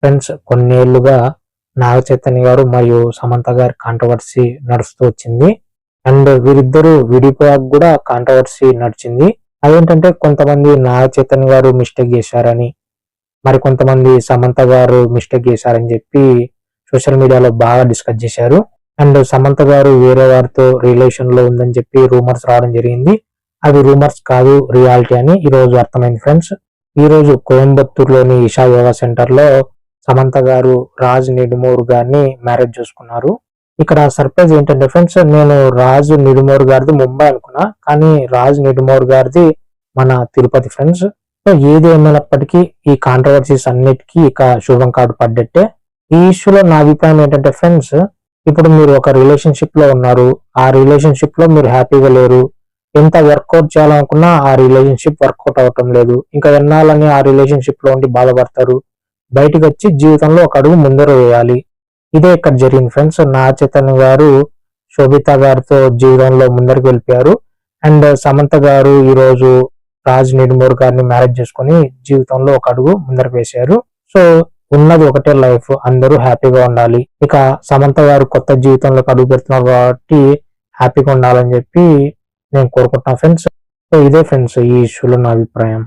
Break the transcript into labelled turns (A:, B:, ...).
A: Friends కొన్నేళ్లుగా నాగ చైతన్య గారు మరియు సమంత గారి కాంట్రవర్సీ నడుస్తూ వచ్చింది. అండ్ వీరిద్దరూ విడిపోయాక కూడా కాంట్రవర్సీ నడిచింది. అదేంటంటే కొంతమంది నాగ చైతన్య గారు మిస్టేక్ చేశారని, మరి కొంతమంది సమంత గారు మిస్టేక్ చేశారని చెప్పి సోషల్ మీడియాలో బాగా డిస్కస్ చేశారు. అండ్ సమంత గారు వేరే వారితో రిలేషన్ లో ఉందని చెప్పి రూమర్స్ రావడం జరిగింది. అవి రూమర్స్ కాదు, రియాలిటీ అని ఈ రోజు అర్థమైంది ఫ్రెండ్స్. ఈ రోజు కోయంబత్తూరులోని ఈషా యోగా సెంటర్ లో సమంత గారు రాజ్ నిడుమూర్ గారిని మ్యారేజ్ చేసుకున్నారు. ఇక్కడ సర్ప్రైజ్ ఏంటంటే ఫ్రెండ్స్, నేను రాజ్ నిడుమూర్ గారిది ముంబై అనుకున్నా, కానీ రాజ్ నిడుమూర్ గారిది మన తిరుపతి ఫ్రెండ్స్. సో ఏది ఏమైనప్పటికీ ఈ కాంట్రవర్సీస్ అన్నిటికీ ఇక శుభం కార్డు పడ్డట్టే. ఈ ఇష్యూలో నా అభిప్రాయం ఏంటంటే ఫ్రెండ్స్, ఇప్పుడు మీరు ఒక రిలేషన్షిప్ లో ఉన్నారు, ఆ రిలేషన్షిప్ లో మీరు హ్యాపీగా లేరు, ఎంత వర్కౌట్ చేయాలనుకున్నా ఆ రిలేషన్షిప్ వర్కౌట్ అవటం లేదు, ఇంకా ఎన్నాళ్ళని ఆ రిలేషన్షిప్ లో ఉండి బాధపడతారు. బయటకు వచ్చి జీవితంలో ఒక అడుగు ముందర వేయాలి. ఇదే ఇక్కడ జరిగింది ఫ్రెండ్స్. నాగ చైతన్య గారు శోభిత గారితో జీవితంలో ముందరికి వెళ్ళిపోయారు. అండ్ సమంత గారు ఈ రోజు రాజ్ నిడుమూర్ గారిని మ్యారేజ్ చేసుకుని జీవితంలో ఒక అడుగు ముందరకు వేశారు. సో ఉన్నది ఒకటే లైఫ్, అందరూ హ్యాపీగా ఉండాలి. ఇక సమంత గారు కొత్త జీవితంలోకి అడుగు పెడుతున్నారు కాబట్టి హ్యాపీగా ఉండాలని చెప్పి నేను కోరుకుంటున్నాను ఫ్రెండ్స్. సో ఇదే ఫ్రెండ్స్ ఈ ఇష్యూలో నా అభిప్రాయం.